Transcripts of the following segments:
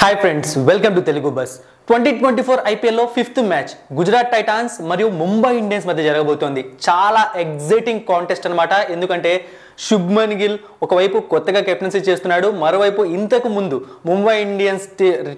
Hi friends, welcome to Telugu bus. 2024 ఐపీఎల్లో fifth match Gujarat Titans మరియు Mumbai Indians మధ్య జరగబోతోంది. చాలా ఎగ్జైటింగ్ కాంటెస్ట్ అనమాట. ఎందుకంటే శుభ్మన్ గిల్ ఒకవైపు కొత్తగా కెప్టెన్సీ చేస్తున్నాడు, మరోవైపు ఇంతకు ముందు ముంబై ఇండియన్స్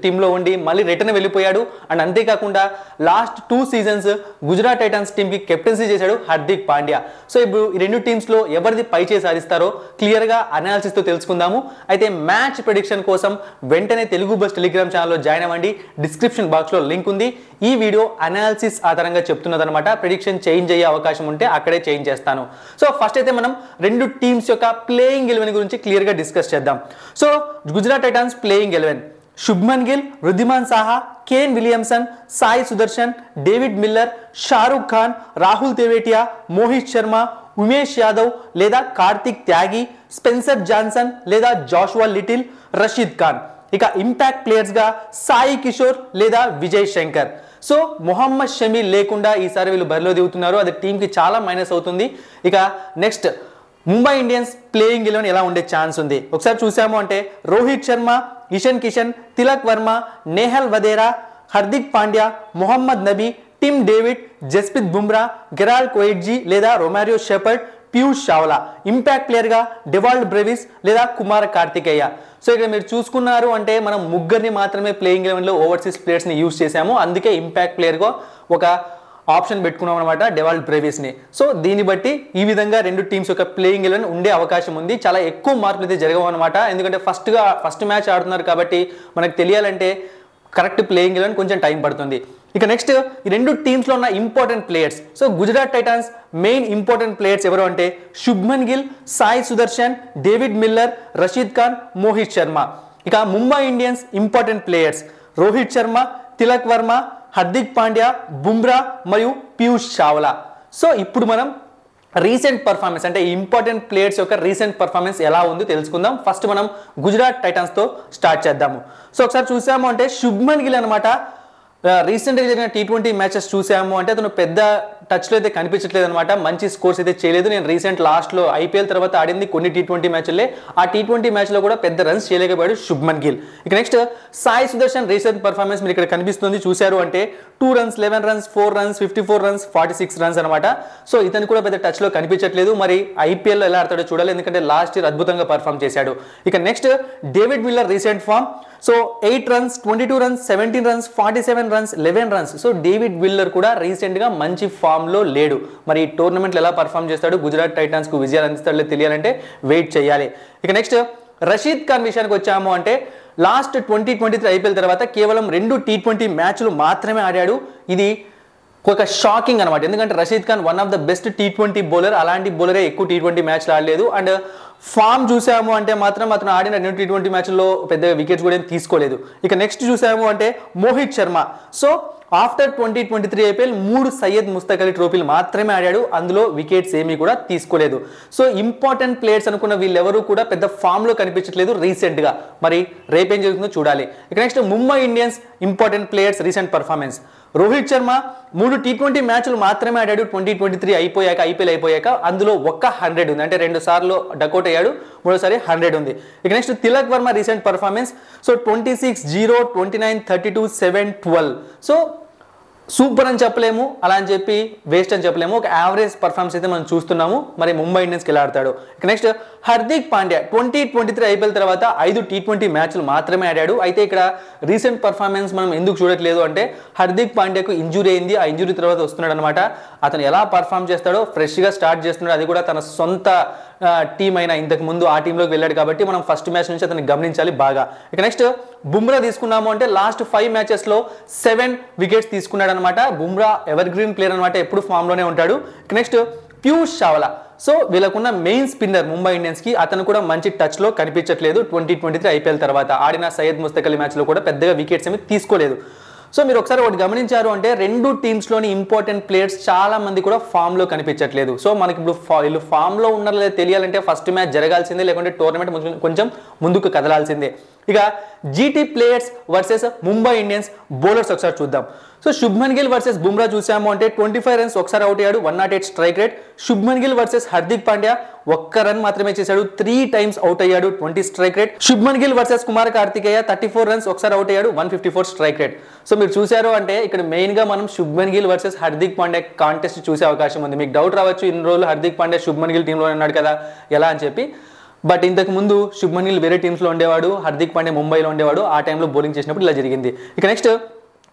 టీంలో ఉండి మళ్ళీ రిటర్న్ వెళ్ళిపోయాడు. అండ్ అంతేకాకుండా లాస్ట్ 2 సీజన్స్ గుజరాత్ టైటాన్స్ టీంకి కెప్టెన్సీ చేశాడు హార్దిక్ పాండ్యా. సో ఇప్పుడు ఈ రెండు టీమ్స్లో ఎవరిది పై చేయి సాధిస్తారో క్లియర్గా అనాలిసిస్తో తెలుసుకుందాము. అయితే మ్యాచ్ ప్రెడిక్షన్ కోసం వెంటనే తెలుగు బస్ టెలిగ్రామ్ ఛానల్లో జాయిన్ అవ్వండి. డిస్క్రిప్షన్ బాక్స్లో లింక్ ఉంది. ఈ వీడియో అనాలిసిస్ ఆధారంగా చెప్తున్నదనమాట. ప్రెడిక్షన్ చేంజ్ అయ్యే అవకాశం ఉంటే అక్కడే చేంజ్ చేస్తాను. సో ఫస్ట్ అయితే మనం రెండు టీమ్స్ యొక్క ప్లేయింగ్ 11 గురించి క్లియర్గా డిస్కస్ చేద్దాం. So Gujarat Titans playing 11: Shubman Gill, Wriddhiman Saha, Kane Williamson, Sai Sudharsan, David Miller, Shahrukh Khan, Rahul Tewatia, Mohit Sharma, Umesh Yadav లేదా కార్తిక్ త్యాగి, స్పెన్సర్ జాన్సన్ లేదా జాషువా లిటిల్, రషీద్ ఖాన్. ఇక ఇంపాక్ట్ ప్లేయర్స్ గా సాయి కిషోర్ లేదా విజయ్ శంకర్. సో మొహమ్మద్ షమీ లేకుండా ఈసారి వీళ్ళు బరిలో దిగుతున్నారు. అది టీంకి చాలా మైనస్ అవుతుంది. ఇక నెక్స్ట్ ముంబై ఇండియన్స్ ప్లేయింగ్ 11 ఎలా ఉండే ఛాన్స్ ఉంది ఒకసారి చూసాము అంటే Rohit Sharma, Ishan Kishan, Tilak Varma, Nehal Wadhera, Hardik Pandya, Mohammad Nabi, Tim David, Jasprit Bumrah, Gerald Coetzee లేదా Romario Shepherd, Piyush Chawla. Impact player గా డెవాల్డ్ బ్రెవిస్ లేదా కుమార్ కార్తికేయ. సో ఇక్కడ మీరు చూసుకున్నారు అంటే మనం ముగ్గురిని మాత్రమే ప్లేయింగ్ 11లో ఓవర్సీస్ ప్లేయర్స్ ని యూజ్ చేశాము. అందుకే ఇంపాక్ట్ ప్లేయర్ గా ఒక ఆప్షన్ పెట్టుకున్నాం అనమాట, డెవాల్డ్ బ్రేవిస్ ని. సో దీన్ని బట్టి ఈ విధంగా రెండు టీమ్స్ యొక్క ప్లేయింగ్ 11 ఉండే అవకాశం ఉంది. చాలా ఎక్కువ మార్పులు అయితే జరగవు అనమాట. ఎందుకంటే ఫస్ట్ మ్యాచ్ ఆడుతున్నారు కాబట్టి మనకు తెలియాలంటే కరెక్ట్ ప్లేయింగ్ 11 కొంచెం టైం పడుతుంది. ఇక నెక్స్ట్ ఈ రెండు టీమ్స్ లో ఉన్న important players. So Gujarat Titans main important players ఎవరు అంటే శుభ్మన్ గిల్, సాయి సుదర్శన్, డేవిడ్ మిల్లర్, రషీద్ ఖాన్, మోహిత్ శర్మ. ఇక Mumbai Indians important players Rohit Sharma, Tilak Varma, Hardik Pandya, Bumrah మరియు పీయూష్ చావ్లా. సో ఇప్పుడు మనం రీసెంట్ పర్ఫార్మెన్స్ అంటే ఇంపార్టెంట్ ప్లేయర్స్ యొక్క రీసెంట్ పర్ఫార్మెన్స్ ఎలా ఉందో తెలుసుకుందాం. ఫస్ట్ మనం గుజరాత్ టైటాన్స్ తో స్టార్ట్ చేద్దాము. సో ఒకసారి చూసాము అంటే శుభ్మన్ గిల్ అనమాట రీసెంట్గా జరిగిన T20 మ్యాచెస్ చూసాము అంటే అతను పెద్ద టచ్లో అయితే కనిపించట్లేదు అనమాట. మంచి స్కోర్స్ అయితే చేయలేదు. నేను రీసెంట్ లాస్ట్లో ఐపీఎల్ తర్వాత ఆడింది కొన్ని T20 మ్యాచ్లే. ఆ T20 మ్యాచ్లో కూడా పెద్ద రన్స్ చేయలేకపోయాడు శుభ్మన్ గిల్. ఇక next Sai Sudarshan recent performance మీరు ఇక్కడ కనిపిస్తుంది. చూశారు అంటే 2 runs, 11 runs, 4 runs, 54 runs, 46 runs అనమాట. సో ఇతను కూడా పెద్ద టచ్లో కనిపించట్లేదు. మరి ఐపీఎల్లో ఎలా ఆడతాడో చూడాలి, ఎందుకంటే లాస్ట్ ఇయర్ అద్భుతంగా పర్ఫామ్ చేశాడు. ఇక next David Miller recent form. So 8 runs, 22 runs, 17 runs, 47 runs, 11 runs. So David Miller కూడా రీసెంట్ గా మంచి ఫామ్ లో లేడు. మరి ఈ టోర్నమెంట్ ఎలా పర్ఫామ్ చేస్తాడు, గుజరాత్ టైటాన్స్ కు విజయాలు అందిస్తాడో తెలియాలంటే వెయిట్ చేయాలి. ఇక నెక్స్ట్ రషీద్ ఖాన్ విషయానికి వచ్చాము అంటే లాస్ట్ 2023 ఐపీఎల్ తర్వాత కేవలం 2 T20 మ్యాచ్లు మాత్రమే ఆడాడు. ఇది ఒక షాకింగ్ అనమాట. ఎందుకంటే Rashid Khan one of the best T20 bowler. అలాంటి బౌలరే ఎక్కువ T20 మ్యాచ్లు ఆడలేదు. అండ్ ఫామ్ చూసాము అంటే మాత్రం అతను ఆడిన 2 T20 మ్యాచ్ల్లో పెద్ద వికెట్స్ కూడా ఏం తీసుకోలేదు. ఇక నెక్స్ట్ చూసాము అంటే Mohit Sharma. So after 2023 IPL 3 Syed Mushtaq Ali ట్రోఫీలు మాత్రమే ఆడాడు. అందులో వికెట్స్ ఏమీ కూడా తీసుకోలేదు. సో ఇంపార్టెంట్ ప్లేయర్స్ అనుకున్న వీళ్ళెవరూ కూడా పెద్ద ఫామ్ లో కనిపించట్లేదు రీసెంట్ గా. మరి రేపేం జరుగుతుందో చూడాలి. ఇక next Mumbai Indians important players recent performance. Rohit Sharma 3 T20 మ్యాచ్లు మాత్రమే ఆడాడు 2023 ఐపీఎల్ అయిపోయాక. అందులో ఒక్క 100 ఉంది, అంటే 2 సార్లు డకౌట్ అయ్యాడు, 3సారి 100 ఉంది. ఇక next Tilak Varma recent performance. So 26, 0, 29, 32, 7, 12. So super అని చెప్పలేము, అలా అని చెప్పి వేస్ట్ అని చెప్పలేము. ఒక యావరేజ్ పర్ఫార్మెన్స్ అయితే మనం చూస్తున్నాము. మరి ముంబై ఇండియన్స్కి ఎలా ఆడతాడు. ఇక నెక్స్ట్ హార్దిక్ పాండ్యా 2023 ఐపీఎల్ తర్వాత 5 T20 మ్యాచ్లు మాత్రమే ఆడాడు. అయితే ఇక్కడ రీసెంట్ పర్ఫార్మెన్స్ మనం ఎందుకు చూడట్లేదు అంటే హార్దిక్ పాండ్యాకు ఇంజురీ అయింది. ఆ ఇంజురీ తర్వాత వస్తున్నాడు అనమాట. అతను ఎలా పర్ఫామ్ చేస్తాడో ఫ్రెష్గా స్టార్ట్ చేస్తున్నాడు. అది కూడా తన సొంత టీం అయినా ఇంతకు ముందు ఆ టీంలోకి వెళ్ళాడు కాబట్టి మనం ఫస్ట్ మ్యాచ్ నుంచి అతన్ని గమనించాలి బాగా. ఇక నెక్స్ట్ బుమ్రా తీసుకున్నాము అంటే లాస్ట్ 5 మ్యాచెస్లో 7 వికెట్స్ తీసుకున్నాడు అనమాట. బుమ్రా ఎవర్ గ్రీన్ ప్లేయర్ అనమాట, ఎప్పుడు ఫామ్ లోనే ఉంటాడు. ఇక నెక్స్ట్ పీయూష్ చావ్లా. సో వీళ్ళకున్న మెయిన్ స్పిన్నర్ ముంబై ఇండియన్స్ కి, అతను కూడా మంచి టచ్ లో కనిపించట్లేదు. 2023 ఐపీఎల్ తర్వాత ఆడిన సయ్యద్ ముస్తక్ అలీ మ్యాచ్ లో కూడా పెద్దగా వికెట్స్ ఏమి తీసుకోలేదు. సో మీరు ఒకసారి ఒకటి గమనించారు అంటే రెండు టీమ్స్లోని ఇంపార్టెంట్ ప్లేయర్స్ చాలా మంది కూడా ఫామ్లో కనిపించట్లేదు. సో మనకి ఇప్పుడు వీళ్ళు ఫామ్లో ఉన్నారో లేదో తెలియాలంటే ఫస్ట్ మ్యాచ్ జరగాల్సిందే, లేకుంటే టోర్నమెంట్ కొంచెం ముందుకు కదలాల్సిందే. ఇక GT players versus Mumbai Indians bowlers ఒకసారి చూద్దాం. సో శుభ్మన్ గిల్ వర్సెస్ బుమ్రా చూసాము అంటే 25 రన్స్ ఒకసారి అవుట్ అయ్యాడు, 108 strike rate. Shubman Gill versus Hardik Pandya ఒక్క రన్ మాత్రమే చేశాడు, 3 టైమ్స్ అవుట్ అయ్యాడు, 20 strike rate. Shubman Gill versus Kumar Kartikeya 34 runs ఒకసారి అవుట్ అయ్యాడు, 154 స్ట్రైక్ రేట్. సో మీరు చూసారు అంటే ఇక్కడ మెయిన్ గా మనం శుభ్మన్ గిల్ వర్సెస్ హార్దిక్ పాండ్యా కాంటెస్ట్ చూసే అవకాశం ఉంది. మీకు డౌట్ రావచ్చు, ఇన్ని రోజులు హార్దిక్ పాండ్యా శుభ్మన్ గిల్ టీంలో ఉన్నాడు కదా ఎలా అని చెప్పి. బట్ ఇంతకు ముందు శుభ్మన్ గిల్ వేరే టీమ్స్లో ఉండేవాడు, హార్దిక్ పాండ్యా ముంబైలో ఉండేవాడు. ఆ టైంలో బౌలింగ్ చేసినప్పుడు ఇలా జరిగింది. ఇక నెక్స్ట్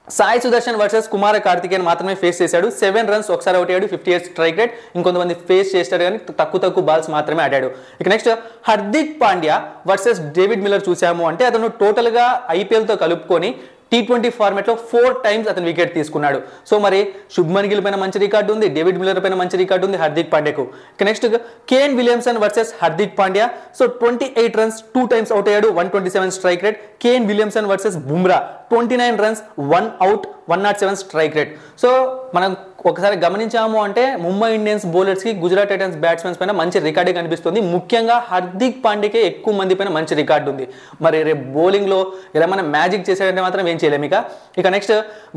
సాయి సుదర్శన్ వర్సెస్ కుమార్ కార్తికేయన్ మాత్రమే ఫేస్ చేశాడు, 7 రన్స్ ఒకసారి అవుట్ అయ్యాడు, 58 స్ట్రైక్ రేట్. ఇంకొంతమంది ఫేస్ చేశాడు కానీ తక్కువ బాల్స్ మాత్రమే ఆడాడు. ఇక next Hardik Pandya versus David Miller చూసాము అంటే అతను టోటల్గా ఐపీఎల్తో కలుపుకొని T20 ఫార్మాట్ లో 4 టైమ్స్ అతను వికెట్ తీసుకున్నాడు. సో మరి శుభ్మన్ గిల్ పైన మంచి రికార్డు ఉంది, డేవిడ్ మిల్లర్ పైన మంచి రికార్డు ఉంది హార్దిక్ పాండ్యాకు. ఇక next Kane Williamson versus Hardik Pandya. So 28 runs 2 times out అయ్యాడు, 127 strike rate. Kane Williamson versus Bumrah 29 runs 1 out, 107 strike rate. So మనం ఒకసారి గమనించాము అంటే ముంబై ఇండియన్స్ బౌలర్స్ కి గుజరాత్ టైటన్స్ బ్యాట్స్మెన్స్ పైన మంచి రికార్డే కనిపిస్తుంది. ముఖ్యంగా హార్దిక్ పాండ్యాకే ఎక్కువ మంది పైన మంచి రికార్డు ఉంది. మరి రేపు బౌలింగ్ లో ఎలా మనం మ్యాజిక్ చేసాడంటే మాత్రం ఏం చేయలేము. ఇక next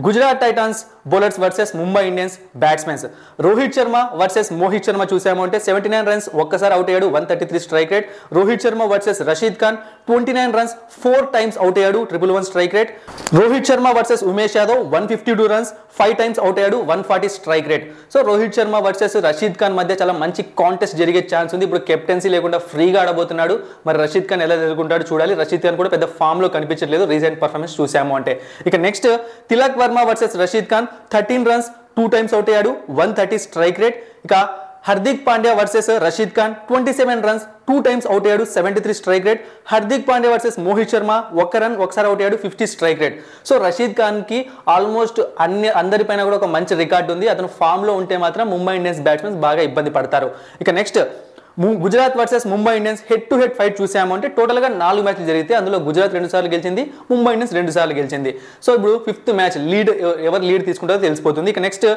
Gujarat Titans bowlers versus Mumbai Indians batsmens. Rohit Sharma versus Mohit Sharma చూసాము అంటే 79 రన్స్ ఒక్కసారి అవుట్ అయ్యాడు, 133 strike rate. Rohit Sharma versus Rashid Khan 29 runs 4 times out అయ్యాడు, 111 strike rate. Rohit Sharma versus Umesh Yadav 152 runs 5 times out అయ్యాడు, 140 strike rate. So Rohit Sharma versus Rashid Khan మధ్య చాలా మంచి కాంటెస్ట్ జరిగే ఛాన్స్ ఉంది. ఇప్పుడు కెప్టెన్సీ లేకుండా ఫ్రీగా ఆడబోతున్నాడు. మరి రషీద్ ఖాన్ ఎలా ఎదుర్కొంటాడు చూడాలి. రషీద్ ఖాన్ కూడా పెద్ద ఫామ్ లో కనిపించట్లేదు రీసెంట్ పర్ఫార్మెన్స్ చూసాము అంటే. ఇక next Tilak Varma versus Rashid Khan 13 runs 2 times out అయ్యాడు, 130 స్ట్రైక్ రేట్. ఇక Hardik Pandya versus Rashid Khan 27 runs 2 times out అయ్యాడు, 73 strike rate. Hardik Pandya versus Mohit Sharma 1 run ఒకసారి అవుట్ అయ్యాడు, 50 strike rate. So Rashid Khan కి ఆల్మోస్ట్ అందరిపైన కూడా ఒక మంచి రికార్డు ఉంది. అతను ఫామ్ లో ఉంటే మాత్రం ముంబై ఇండియన్స్ బ్యాట్స్మెన్స్ బాగా ఇబ్బంది పడతారు. ఇక next Gujarat versus Mumbai Indians head to head fight చూసాము అంటే టోటల్గా 4 మ్యాచ్లు జరిగితే అందులో గుజరాత్ 2 సార్లు గెలిచింది, ముంబై ఇండియన్స్ 2 సార్లు గెలిచింది. సో ఇప్పుడు 5th మ్యాచ్ ఎవరు లీడ్ తీసుకుంటారో తెలిసిపోతుంది. ఇక నెక్స్ట్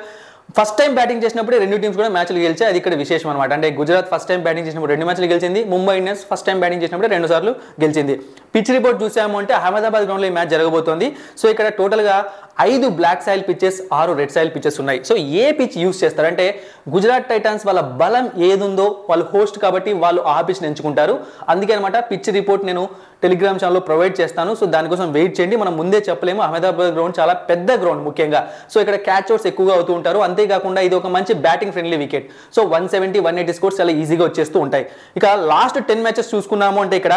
ఫస్ట్ టైం బ్యాటింగ్ చేసినప్పుడు 2 టీమ్స్ కూడా మ్యాచ్లు గెలిచాయి, అది ఇక్కడ విశేషం అనమాట. అంటే గుజరాత్ ఫస్ట్ టైం బ్యాటింగ్ చేసినప్పుడు 2 మ్యాచ్లు గెలిచింది, Mumbai Indians first time batting చేసినప్పుడు 2 సార్లు గెలిచింది. పిచ్ రిపోర్ట్ చూసాము అంటే అహ్మదాబాద్ గ్రౌండ్లో ఈ మ్యాచ్ జరగబోతోంది. సో ఇక్కడ టోటల్గా 5 black soil pitches, 6 red soil pitches ఉన్నాయి. సో ఏ పిచ్ యూస్ చేస్తారంటే గుజరాత్ టైటన్స్ వాళ్ళ బలం ఏదుందో వాళ్ళు హోస్ట్ కాబట్టి వాళ్ళు ఆ పిచ్ని ఎంచుకుంటారు. అందుకే అనమాట పిచ్ రిపోర్ట్ నేను టెలిగ్రామ్ ఛానల్లో ప్రొవైడ్ చేస్తాను. సో దానికోసం వెయిట్ చేయండి. మనం ముందే చెప్పలేము, అహ్మదాబాద్ గ్రౌండ్ చాలా పెద్ద గ్రౌండ్ ముఖ్యంగా. సో ఇక్కడ క్యాచ్ అవుట్స్ ఎక్కువగా అవుతూ ఉంటారు. అంతేకాకుండా ఇది ఒక మంచి batting friendly wicket. So 170, 180 scores చాలా ఈజీగా వచ్చేస్తూ ఉంటాయి. ఇక లాస్ట్ 10 మ్యాచెస్ చూసుకున్నాము అంటే ఇక్కడ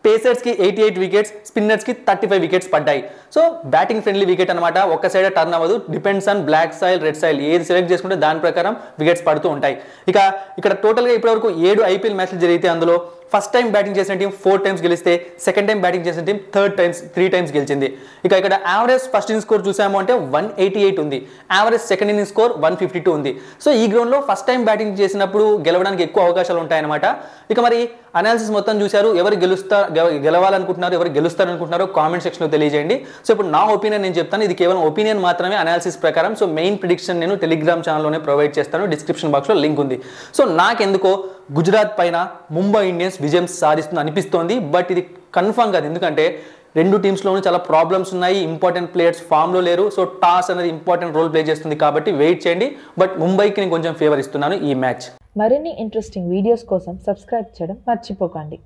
పేసర్స్ కి 88 వికెట్స్, స్పిన్నర్స్ కి 35 వికెట్స్ పడ్డాయి. సో బ్యాటింగ్ ఫ్రెండ్లీ వికెట్ అనమాట. ఒక్క సైడ్ టర్న్ అవ్వదు, depends on black soil, red soil ఏది సెలెక్ట్ చేసుకుంటే దాని ప్రకారం వికెట్స్ పడుతూ ఉంటాయి. ఇక ఇక్కడ టోటల్గా ఇప్పటివరకు 7 ఐపీఎల్ మ్యాచ్లు జరిగితే అందులో ఫస్ట్ టైం బ్యాటింగ్ చేసిన టీం 4 టైమ్స్ గెలిస్తే సెకండ్ టైం బ్యాటింగ్ చేసిన టీం 3 టైమ్స్ గెలిచింది. ఇక ఇక్కడ యావరేజ్ ఫస్ట్ ఇన్నింగ్ స్కోర్ చూసాము అంటే 188 ఉంది, యావరేజ్ సెకండ్ ఇన్నింగ్ స్కోర్ 152 ఉంది. సో ఈ గ్రౌండ్లో ఫస్ట్ టైం బ్యాటింగ్ చేసినప్పుడు గెలవడానికి ఎక్కువ అవకాశాలు ఉంటాయన్నమాట. ఇక మరి అనాలిసిస్ మొత్తం చూశారు, ఎవరు గెలవాలనుకుంటున్నారు, ఎవరు గెలుస్తారనుకుంటున్నారో కామెంట్ సెక్షన్లో తెలియజేయండి. సో ఇప్పుడు నా ఒపీనియన్ నేను చెప్తాను, ఇది కేవలం ఒపీనియన్ మాత్రమే, అనాలిసిస్ ప్రకారం. సో మెయిన్ ప్రిడిక్షన్ నేను టెలిగ్రామ్ ఛానల్లోనే ప్రొవైడ్ చేస్తాను, డిస్క్రిప్షన్ బాక్స్లో లింక్ ఉంది. సో నాకెందుకో గుజరాత్ పైన ముంబై ఇండియన్స్ విజయం సాధిస్తుంది అనిపిస్తోంది. బట్ ఇది కన్ఫర్మ్ కాదు, ఎందుకంటే 2 టీమ్స్లోనూ చాలా ప్రాబ్లమ్స్ ఉన్నాయి, ఇంపార్టెంట్ ప్లేయర్స్ ఫామ్లో లేరు. సో టాస్ అనేది ఇంపార్టెంట్ రోల్ ప్లే చేస్తుంది కాబట్టి వెయిట్ చేయండి. బట్ ముంబైకి నేను కొంచెం ఫేవర్ ఇస్తున్నాను ఈ మ్యాచ్. మరిన్ని ఇంట్రెస్టింగ్ వీడియోస్ కోసం సబ్స్క్రైబ్ చేయడం మర్చిపోకండి.